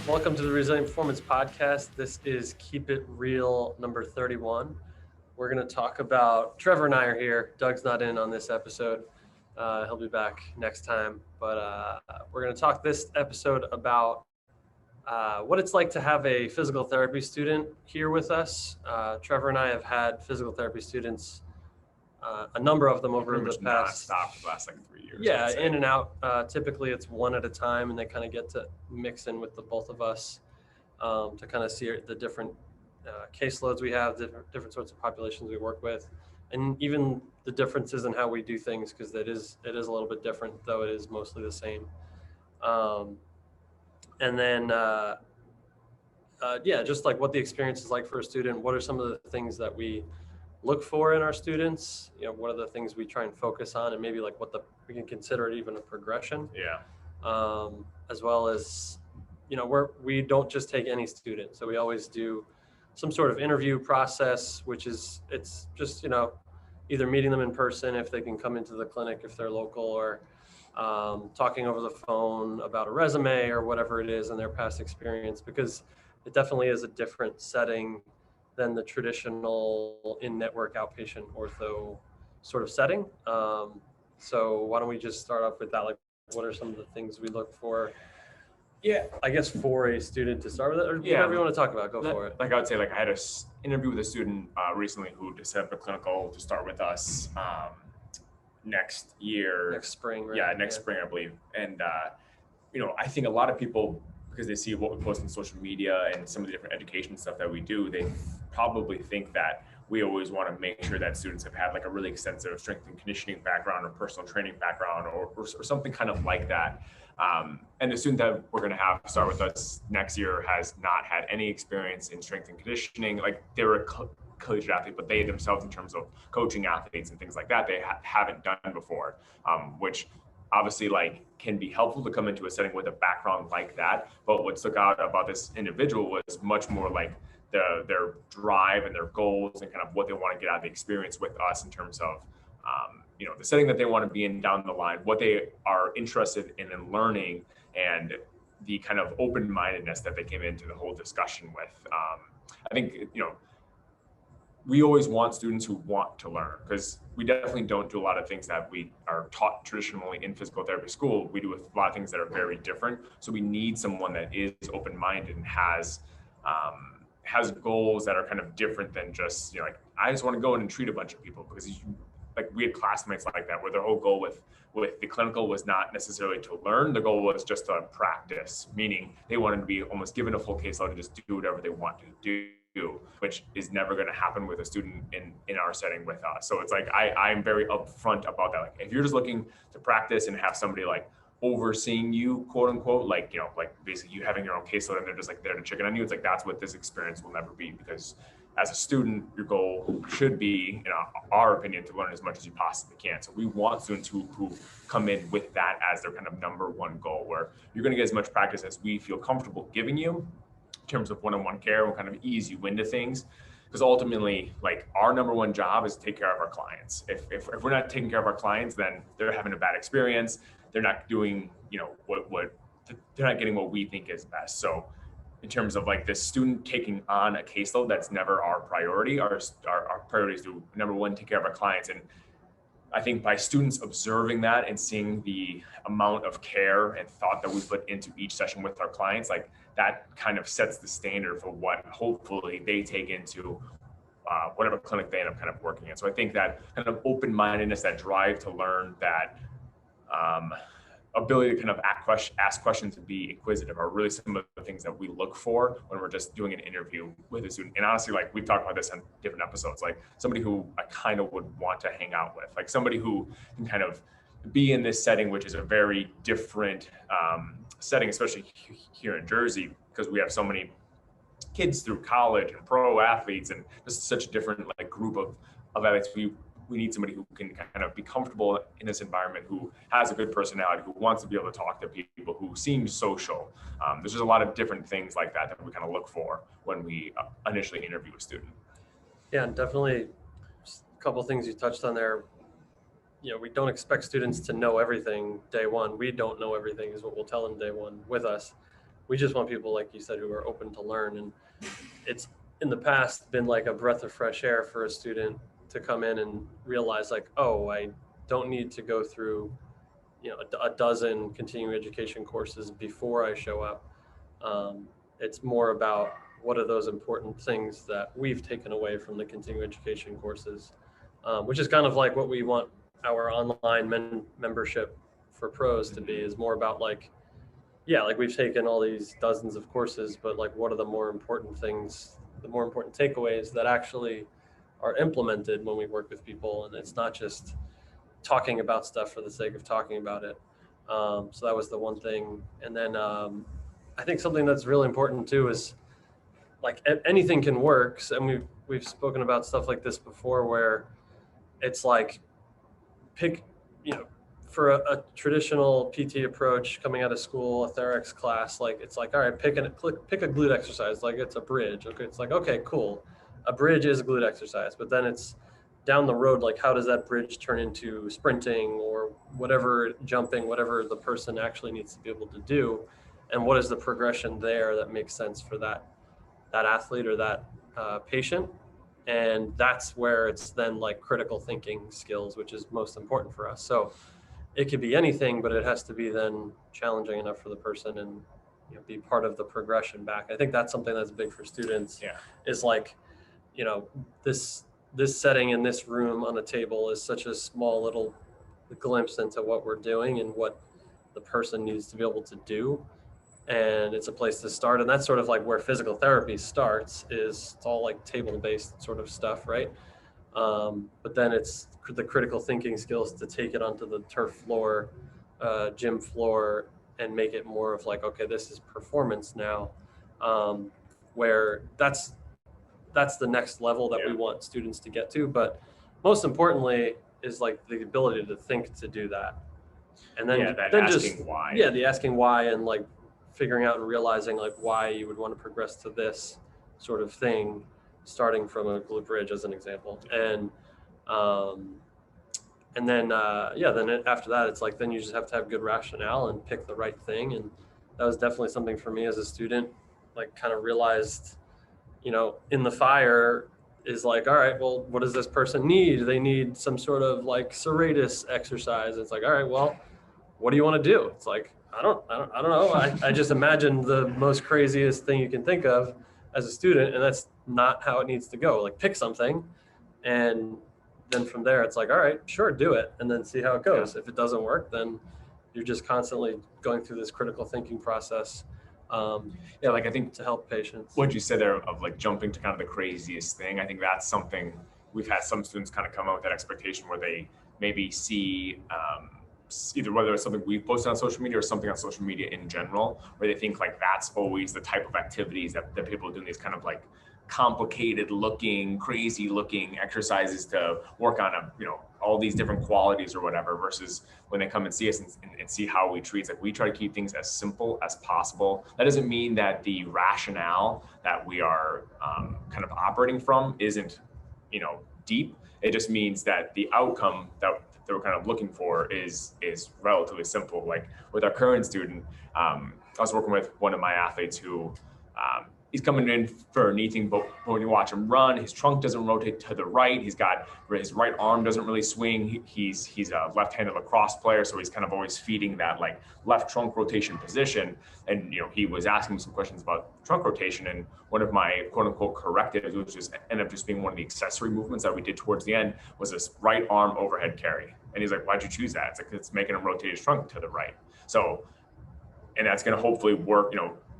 Welcome to the Resilient Performance Podcast. This is Keep It Real number 31. We're going to talk about, Trevor and I are here. Doug's not in on this episode. He'll be back next time. But we're going to talk this episode about what it's like to have a physical therapy student here with us. Trevor and I have had physical therapy students, a number of them over the past the last like 3 years. Yeah, in and out. Typically it's one at a time, and they kind of get to mix in with the both of us to kind of see the different caseloads we have, different sorts of populations we work with, and even the differences in how we do things, because it is a little bit different, though it is mostly the same. And then just like what the experience is like for a student. What are some of the things that we look for in our students? What are the things we try and focus on, and maybe like we can consider it even a progression. As well as, we don't just take any student. So we always do some sort of interview process, it's just, either meeting them in person if they can come into the clinic, if they're local, or talking over the phone about a resume or whatever it is in their past experience, because it definitely is a different setting than the traditional in-network outpatient ortho sort of setting. So why don't we just start off with that? Like, what are some of the things we look for? Yeah, I guess for a student to start with it, or whatever you want to talk about, go for it. Like I would say, like I had an interview with a student recently who just set up a clinical to start with us next spring, right? Yeah, next spring, I believe. And I think a lot of people, because they see what we post on social media and some of the different education stuff that we do, they probably think that we always want to make sure that students have had like a really extensive strength and conditioning background or personal training background or something kind of like that. And the student that we're going to have start with us next year has not had any experience in strength and conditioning. Like, they were a collegiate athlete, but they themselves, in terms of coaching athletes and things like that, they haven't done before, which obviously like can be helpful to come into a setting with a background like that. But what stuck out about this individual was much more like their drive and their goals and kind of what they want to get out of the experience with us in terms of the setting that they want to be in down the line, what they are interested in learning, and the kind of open-mindedness that they came into the whole discussion with. I think we always want students who want to learn, because we definitely don't do a lot of things that we are taught traditionally in physical therapy school. We do a lot of things that are very different. So we need someone that is open-minded and has goals that are kind of different than just, like, I just want to go in and treat a bunch of people. Because like, we had classmates like that, where their whole goal with the clinical was not necessarily to learn. The goal was just to practice, meaning they wanted to be almost given a full caseload to just do whatever they want to do, which is never going to happen with a student in our setting with us. So it's like, I'm very upfront about that. Like, if you're just looking to practice and have somebody like overseeing you, quote unquote, like, like basically you having your own caseload and they're just like there to chicken on you, it's like, that's what this experience will never be. Because as a student, your goal should be, in our opinion, to learn as much as you possibly can. So we want students who come in with that as their kind of number one goal, where you're going to get as much practice as we feel comfortable giving you in terms of one-on-one care. We'll kind of ease you into things, because ultimately, like, our number one job is to take care of our clients. If we're not taking care of our clients, then they're having a bad experience. They're not doing, what they're not getting what we think is best. So in terms of like the student taking on a caseload, that's never our priority. Our priority is to, number one, take care of our clients. And I think by students observing that and seeing the amount of care and thought that we put into each session with our clients, like, that kind of sets the standard for what hopefully they take into whatever clinic they end up kind of working in. So I think that kind of open-mindedness, that drive to learn, that ability to kind of ask questions and be inquisitive are really some of the things that we look for when we're just doing an interview with a student. And honestly, like, we've talked about this on different episodes, like somebody who I kind of would want to hang out with, like somebody who can kind of be in this setting, which is a very different setting, especially here in Jersey, because we have so many kids through college and pro athletes, and just such a different like group of athletes. We need somebody who can kind of be comfortable in this environment, who has a good personality, who wants to be able to talk to people, who seems social. There's just a lot of different things like that we kind of look for when we initially interview a student. Yeah, and definitely a couple of things you touched on there. We don't expect students to know everything day one. We don't know everything is what we'll tell them day one with us. we just want people, like you said, who are open to learn. And it's in the past been like a breath of fresh air for a student to come in and realize like, oh, I don't need to go through, a dozen continuing education courses before I show up. It's more about what are those important things that we've taken away from the continuing education courses, which is kind of like what we want our online membership for pros to be, is more about like, like we've taken all these dozens of courses, but like what are the more important things, the more important takeaways that actually are implemented when we work with people. And it's not just talking about stuff for the sake of talking about it. So that was the one thing. And then I think something that's really important too is like anything can work. And we've spoken about stuff like this before, where it's like pick, for a traditional PT approach coming out of school, a Therex class, like it's like, all right, pick a glute exercise, like it's a bridge. Okay, it's like, okay, cool. A bridge is a glute exercise, but then it's down the road, like how does that bridge turn into sprinting or whatever, jumping, whatever the person actually needs to be able to do, and what is the progression there that makes sense for that athlete or that patient. And that's where it's then like critical thinking skills, which is most important for us. So it could be anything, but it has to be then challenging enough for the person and be part of the progression back. I think that's something that's big for students. Is like, this setting in this room on a table is such a small little glimpse into what we're doing and what the person needs to be able to do. And it's a place to start. And that's sort of like where physical therapy starts, is it's all like table-based sort of stuff, right? But then it's the critical thinking skills to take it onto the turf floor, gym floor, and make it more of like, okay, this is performance now, where that's the next level that we want students to get to. But most importantly is like the ability to think to do that. And then, asking why. Yeah, the asking why, and like figuring out and realizing like why you would want to progress to this sort of thing, starting from a glute bridge as an example. And then after that, it's like, then you just have to have good rationale and pick the right thing. And that was definitely something for me as a student, like kind of realized, in the fire is like, all right, well, what does this person need? They need some sort of like serratus exercise. It's like, all right, well, what do you want to do? It's like, I don't know. I just imagine the most craziest thing you can think of as a student, and that's not how it needs to go. Like, pick something, and then from there, it's like, all right, sure, do it, and then see how it goes. If it doesn't work, then you're just constantly going through this critical thinking process. Like I think to help patients. What you said there of like jumping to kind of the craziest thing, I think that's something we've had some students kind of come out with that expectation where they maybe see either whether it's something we've posted on social media or something on social media in general, where they think like that's always the type of activities that people do in these kind of like complicated looking, crazy looking exercises to work on all these different qualities or whatever, versus when they come and see us and see how we treat. It's like we try to keep things as simple as possible. That doesn't mean that the rationale that we are kind of operating from isn't deep. It just means that the outcome that we're kind of looking for is relatively simple. Like with our current student, I was working with one of my athletes who he's coming in for a knee thing, but when you watch him run, his trunk doesn't rotate to the right. His right arm doesn't really swing. He's a left-handed lacrosse player, so he's kind of always feeding that like left trunk rotation position. And he was asking me some questions about trunk rotation, and one of my quote-unquote correctives, which just ended up just being one of the accessory movements that we did towards the end, was this right arm overhead carry. And he's like, "Why'd you choose that?" It's like, it's making him rotate his trunk to the right. So, and that's going to hopefully work,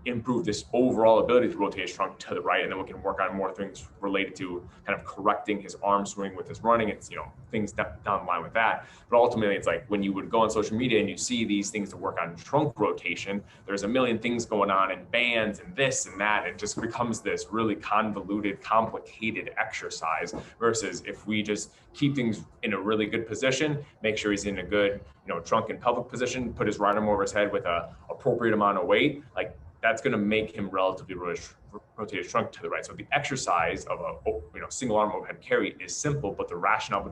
improve this overall ability to rotate his trunk to the right, and then we can work on more things related to kind of correcting his arm swing with his running. It's things down the line with that. But ultimately, it's like when you would go on social media and you see these things to work on trunk rotation, there's a million things going on in bands and this and that. It just becomes this really convoluted, complicated exercise, versus if we just keep things in a really good position, make sure he's in a good trunk and pelvic position, put his right arm over his head with a appropriate amount of weight, like that's going to make him relatively rotate his trunk to the right. So the exercise of a single arm overhead carry is simple, but the rationale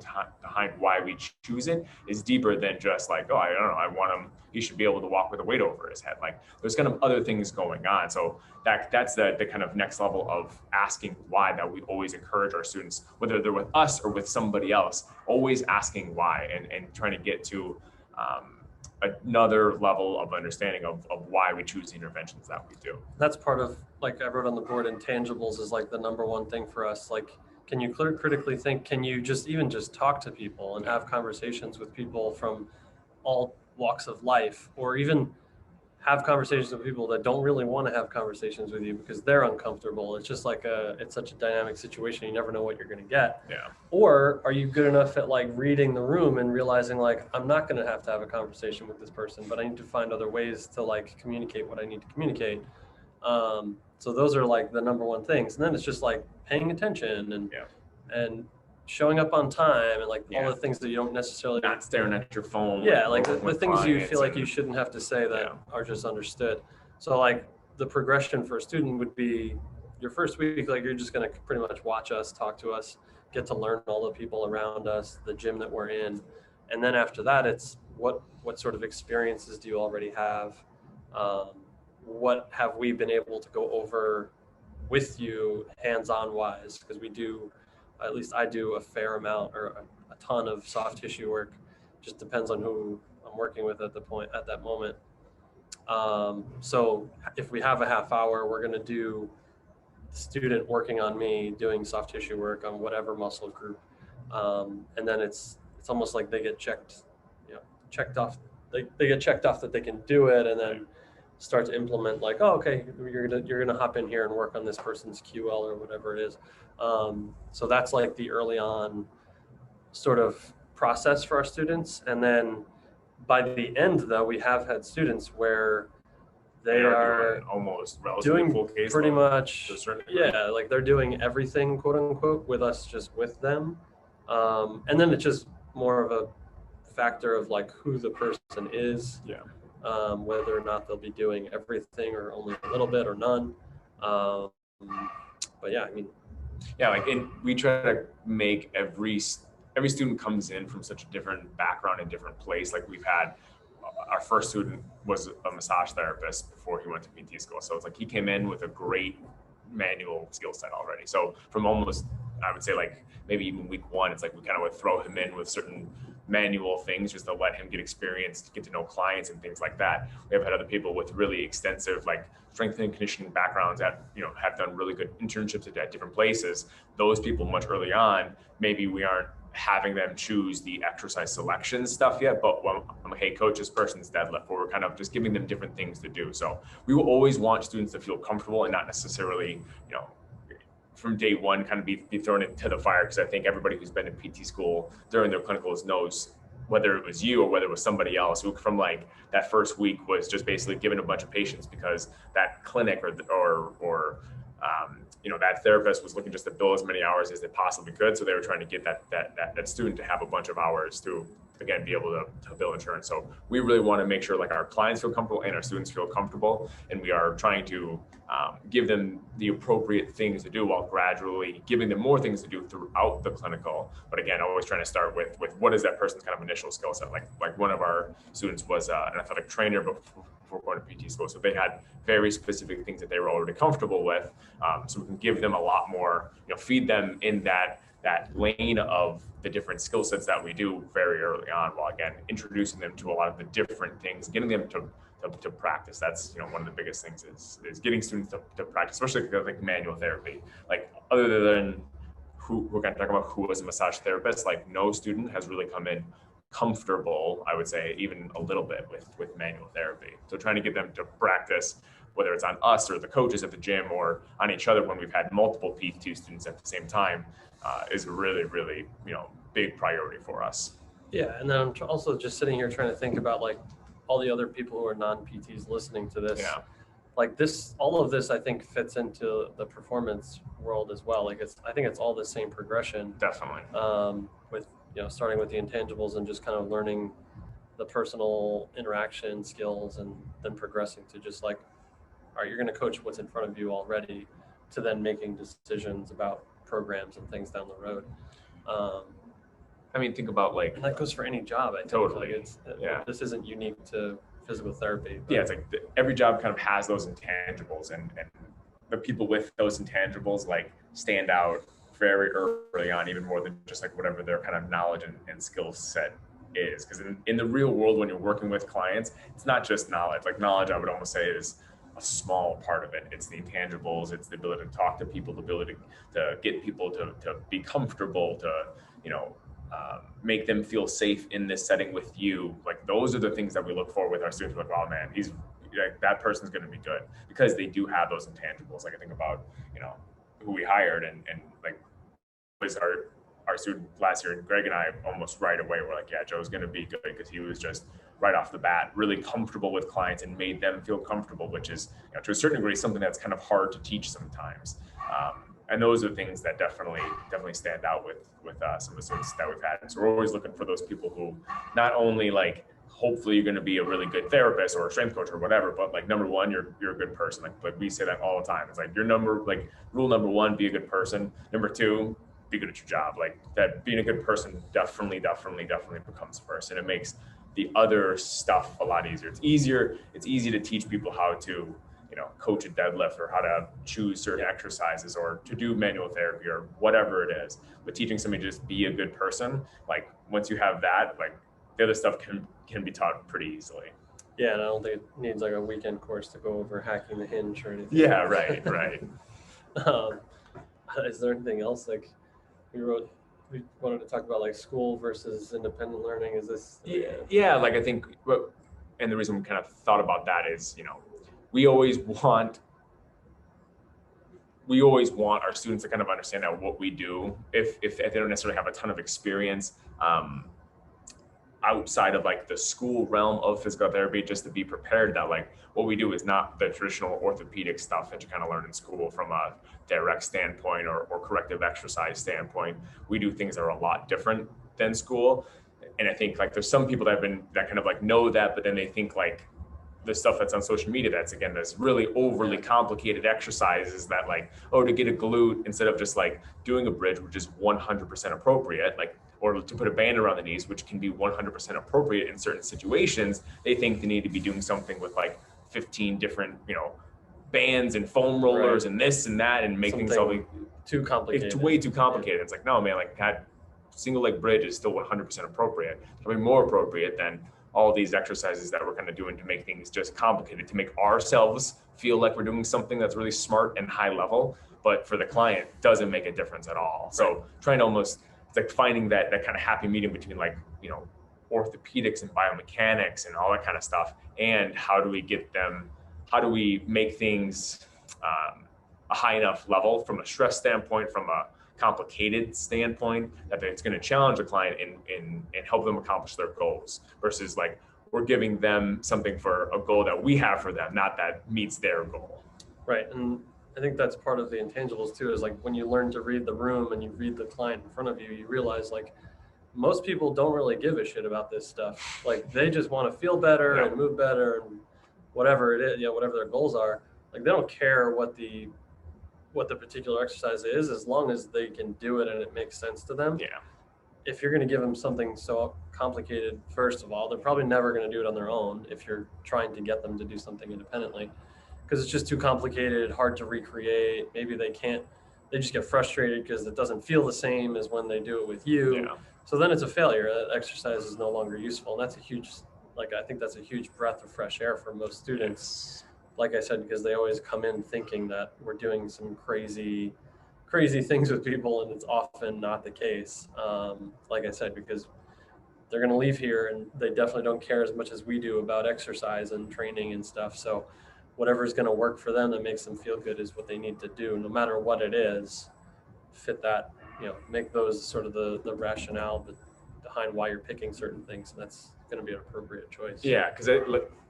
behind why we choose it is deeper than just like, oh, I don't know, I want him, he should be able to walk with a weight over his head. Like there's kind of other things going on. So that's the kind of next level of asking why that we always encourage our students, whether they're with us or with somebody else, always asking why and trying to get to another level of understanding of why we choose the interventions that we do. That's part of, like I wrote on the board, intangibles is like the number one thing for us. Like, can you critically think, can you just talk to people and have conversations with people from all walks of life, or even have conversations with people that don't really want to have conversations with you because they're uncomfortable. It's just like it's such a dynamic situation. You never know what you're going to get. Yeah. Or are you good enough at like reading the room and realizing like, I'm not going to have a conversation with this person, but I need to find other ways to like communicate what I need to communicate. So those are like the number one things. And then it's just like paying attention and showing up on time and like all the things that you don't necessarily, not staring at your phone. Yeah, like the things you feel like you shouldn't have to say that are just understood. So like the progression for a student would be your first week, like you're just going to pretty much watch us, talk to us, get to learn all the people around us, the gym that we're in. And then after that, it's what sort of experiences do you already have? What have we been able to go over with you hands-on wise? Because we do, at least I do a fair amount or a ton of soft tissue work. Just depends on who I'm working with at that moment. So if we have a half hour, we're going to do the student working on me doing soft tissue work on whatever muscle group. And then it's almost like they get checked off. They get checked off that they can do it, and then start to implement like, oh, okay, you're gonna hop in here and work on this person's QL or whatever it is. So that's like the early on sort of process for our students. And then by the end, though, we have had students where they are almost doing full case pretty much, like they're doing everything, quote unquote, with us, just with them. And then it's just more of a factor of like who the person is, whether or not they'll be doing everything or only a little bit or none. But yeah, I mean, we try to make every student comes in from such a different background and different place. Like we've had our first student was a massage therapist before he went to PT school. So it's like he came in with a great manual skill set already. So from almost, I would say like maybe even week one, it's like we kind of would throw him in with certain manual things just to let him get experience, to get to know clients and things like that. We have had other people with really extensive like strength and conditioning backgrounds that have done really good internships at different places. Those people much early on, maybe we aren't having them choose the exercise selection stuff yet, but I'm like, hey coach, this person's deadlift, or we're kind of just giving them different things to do. So we will always want students to feel comfortable and not necessarily, from day one kind of be thrown into the fire, because I think everybody who's been in PT school during their clinicals knows, whether it was you or whether it was somebody else who from like that first week was just basically given a bunch of patients because that clinic or that therapist was looking just to bill as many hours as they possibly could. So they were trying to get that student to have a bunch of hours to, again, be able to bill insurance. So we really want to make sure like our clients feel comfortable and our students feel comfortable. And we are trying to give them the appropriate things to do while gradually giving them more things to do throughout the clinical. But again, always trying to start with what is that person's kind of initial skill set. Like one of our students was an athletic trainer before going to PT school. So they had very specific things that they were already comfortable with. So we can give them a lot more, feed them in that lane of the different skill sets that we do very early on, while again, introducing them to a lot of the different things, getting them to practice. That's, one of the biggest things is getting students to practice, especially like manual therapy. Like other than we're going to talk about who was a massage therapist, like no student has really come in comfortable, I would say, even a little bit with manual therapy. So trying to get them to practice, whether it's on us or the coaches at the gym or on each other when we've had multiple PT students at the same time, is a really, really, big priority for us. Yeah. And then I'm also just sitting here trying to think about like all the other people who are non-PTs listening to this. Yeah. Like this, all of this, I think fits into the performance world as well. Like I think it's all the same progression. Definitely. With, starting with the intangibles and just kind of learning the personal interaction skills and then progressing to just like all right, you're going to coach what's in front of you already, to then making decisions about programs and things down the road. I mean, think about like, and that goes for any job. I think. Totally. Like this isn't unique to physical therapy. Yeah, it's like every job kind of has those intangibles, and the people with those intangibles like stand out very early on, even more than just like whatever their kind of knowledge and skill set is. Because in the real world, when you're working with clients, it's not just knowledge. Like knowledge, I would almost say, is a small part of it. It's the intangibles. It's the ability to talk to people, the ability to get people to be comfortable, to, you know, make them feel safe in this setting with you. Like those are the things that we look for with our students. Like, oh man, he's like, that person's going to be good, because they do have those intangibles. Like I think about, you know, who we hired and like was our student last year, Greg and I almost right away were like, yeah, Joe's going to be good, because he was just right off the bat really comfortable with clients and made them feel comfortable, which is, you know, to a certain degree something that's kind of hard to teach sometimes. And those are things that definitely stand out with some of the students that we've had. So we're always looking for those people who not only like, hopefully you're going to be a really good therapist or a strength coach or whatever, but like number one, you're a good person. Like we say that all the time. It's like rule number one, be a good person. Number two, be good at your job. Like that, being a good person definitely becomes first, and it makes the other stuff a lot easier. It's easy to teach people how to, you know, coach a deadlift or how to choose certain exercises or to do manual therapy or whatever it is. But teaching somebody to just be a good person, like once you have that, like the other stuff can be taught pretty easily. Yeah, and I don't think it needs like a weekend course to go over hacking the hinge or anything. Yeah, right. Is there anything else like we wanted to talk about, like school versus independent learning? Is this? Yeah, like I think, and the reason we kind of thought about that is, you know, we always want our students to kind of understand that what we do, if they don't necessarily have a ton of experience outside of like the school realm of physical therapy, just to be prepared that like what we do is not the traditional orthopedic stuff that you kind of learn in school from a direct standpoint or corrective exercise standpoint. We do things that are a lot different than school. And I think like there's some people that kind of like know that, but then they think like the stuff that's on social media, that's really overly complicated exercises that like, oh, to get a glute instead of just like doing a bridge, which is 100% appropriate, like, or to put a band around the knees, which can be 100% appropriate in certain situations, they think they need to be doing something with like 15 different, you know, bands and foam rollers and this and that, and make things all too complicated. It's way too complicated. It's like, no, man, like that single leg bridge is still 100% appropriate. It's probably more appropriate than all these exercises that we're kind of doing to make things just complicated, to make ourselves feel like we're doing something that's really smart and high level, but for the client doesn't make a difference at all. So trying to almost, it's like finding that kind of happy medium between like, you know, orthopedics and biomechanics and all that kind of stuff. And how do we make things a high enough level from a stress standpoint, from a complicated standpoint, that it's going to challenge the client and help them accomplish their goals, versus like we're giving them something for a goal that we have for them, not that meets their goal. Right. And I think that's part of the intangibles too, is like when you learn to read the room and you read the client in front of you, you realize like most people don't really give a shit about this stuff. Like they just want to feel better and move better and whatever it is, you know, whatever their goals are. Like they don't care what the particular exercise is, as long as they can do it and it makes sense to them. Yeah. If you're going to give them something so complicated, first of all, they're probably never going to do it on their own if you're trying to get them to do something independently, because it's just too complicated, hard to recreate. Maybe they just get frustrated because it doesn't feel the same as when they do it with you. Yeah. So then it's a failure. That exercise is no longer useful. And that's I think that's a huge breath of fresh air for most students. Like I said, because they always come in thinking that we're doing some crazy things with people, and it's often not the case. Like I said, because they're going to leave here and they definitely don't care as much as we do about exercise and training and stuff. So whatever is going to work for them that makes them feel good is what they need to do, no matter what it is. Fit that, you know, make those sort of the rationale behind why you're picking certain things, and that's going to be an appropriate choice. Yeah, because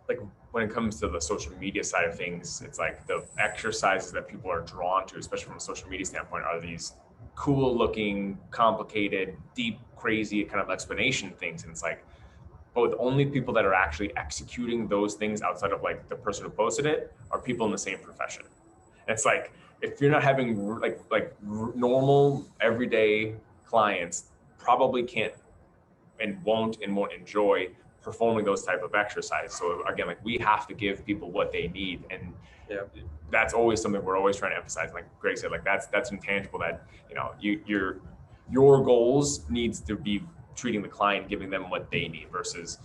like when it comes to the social media side of things, it's like the exercises that people are drawn to, especially from a social media standpoint, are these cool looking, complicated, deep, crazy kind of explanation things. And it's like, but the only people that are actually executing those things outside of like the person who posted it are people in the same profession. And it's like, if you're not having normal everyday clients, probably can't and won't enjoy performing those type of exercises. So again, like we have to give people what they need, and that's always something we're always trying to emphasize. Like Greg said, like that's intangible. That your goals needs to be treating the client, giving them what they need, versus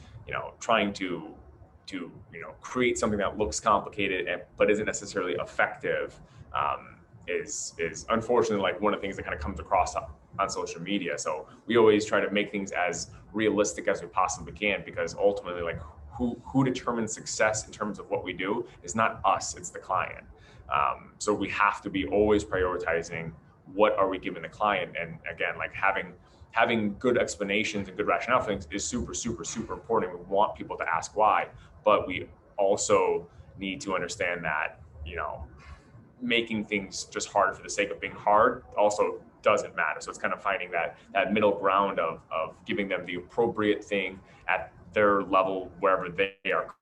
trying to create something that looks complicated but isn't necessarily effective. Is unfortunately like one of the things that kind of comes across on social media. So we always try to make things as realistic as we possibly can, because ultimately, like who determines success in terms of what we do is not us, it's the client. So we have to be always prioritizing what are we giving the client. And again, like having good explanations and good rationale for things is super, super, super important. We want people to ask why, but we also need to understand that, making things just hard for the sake of being hard also doesn't matter. So it's kind of finding that middle ground of giving them the appropriate thing at their level, wherever they are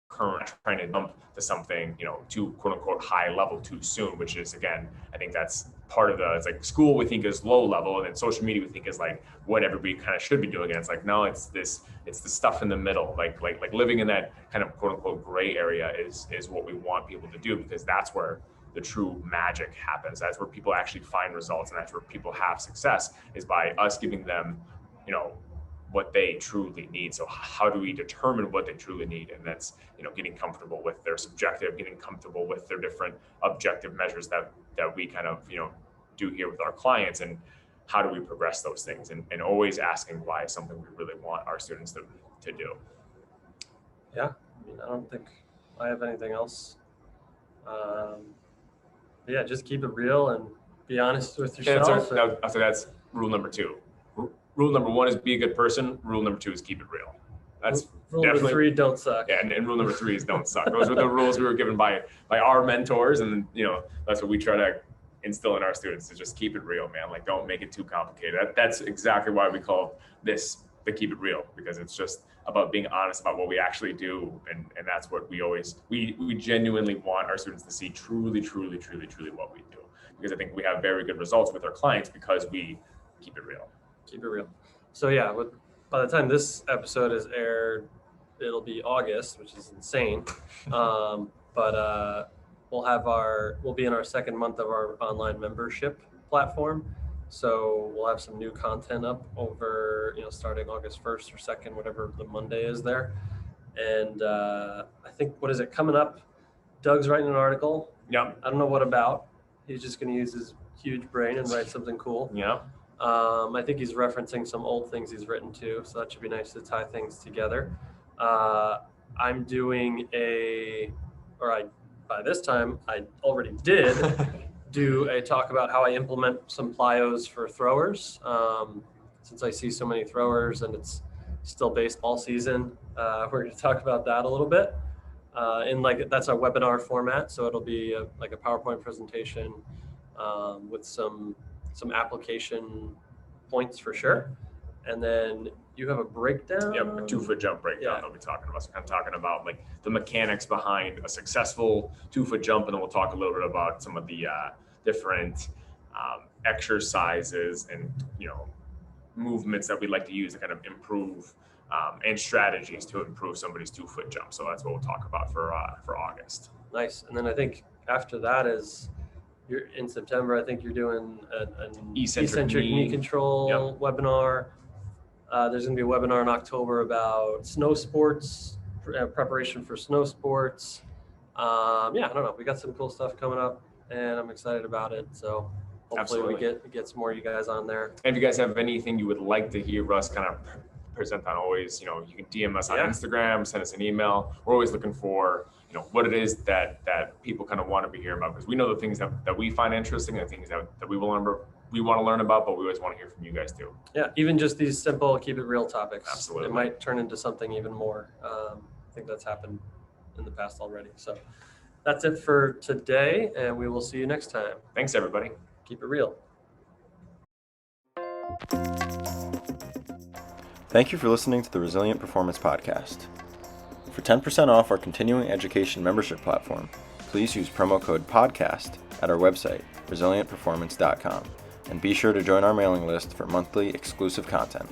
currently, trying to jump to something, too quote unquote high level too soon, which is, again, I think that's part of it's like school we think is low level, and then social media we think is like what everybody kind of should be doing. And it's like, no, it's the stuff in the middle, like living in that kind of quote unquote gray area is what we want people to do, because that's where the true magic happens. That's where people actually find results, and that's where people have success, is by us giving them, what they truly need. So how do we determine what they truly need? And that's, getting comfortable with their subjective, getting comfortable with their different objective measures that we kind of, do here with our clients, and how do we progress those things, and always asking why is something we really want our students to do. Yeah, I don't think I have anything else. Just keep it real and be honest with yourself. So that's rule number 2. Rule number 1 is be a good person. Rule number 2 is keep it real. That's rule number 3, don't suck. Yeah, and rule number 3 is don't suck. Those were the rules we were given by our mentors, and that's what we try to instill in our students, to just keep it real, man. Like, don't make it too complicated. That's exactly why we call this the Keep It Real, because it's just about being honest about what we actually do, and that's what we genuinely want our students to see truly, truly, truly, truly what we do, because I think we have very good results with our clients because we keep it real. Keep it real. So by the time this episode is aired, it'll be August, which is insane. But we'll be in our second month of our online membership platform. So we'll have some new content up over, starting August 1st or 2nd, whatever the Monday is there. And I think, what is it coming up? Doug's writing an article. Yeah. I don't know what about. He's just going to use his huge brain and write something cool. Yeah. I think he's referencing some old things he's written too, so that should be nice to tie things together. I'm doing by this time, I already did do a talk about how I implement some plyos for throwers. Since I see so many throwers and it's still baseball season, we're going to talk about that a little bit. That's a webinar format, so it'll be a PowerPoint presentation with some application points for sure. And then you have a breakdown. Yep, a 2-foot jump breakdown that we'll be talking about. So kind of talking about like the mechanics behind a successful 2-foot jump, and then we'll talk a little bit about some of the different exercises and movements that we like to use to kind of improve and strategies to improve somebody's 2-foot jump. So that's what we'll talk about for August. Nice. And then I think after that is, you're in September, I think you're doing an eccentric knee control webinar. There's going to be a webinar in October about snow sports, preparation for snow sports. I don't know. We got some cool stuff coming up, and I'm excited about it. So hopefully we get some more of you guys on there. And if you guys have anything you would like to hear us kind of present on, always, you can DM us on Instagram, send us an email. We're always looking for what it is that people kind of want to be hearing about, because we know the things that we find interesting and things that we want to learn about, but we always want to hear from you guys too. Yeah, even just these simple keep it real topics. Absolutely. It might turn into something even more. I think that's happened in the past already. So that's it for today, and we will see you next time. Thanks, everybody. Keep it real. Thank you for listening to the Resilient Performance Podcast. For 10% off our continuing education membership platform, please use promo code PODCAST at our website, resilientperformance.com, and be sure to join our mailing list for monthly exclusive content.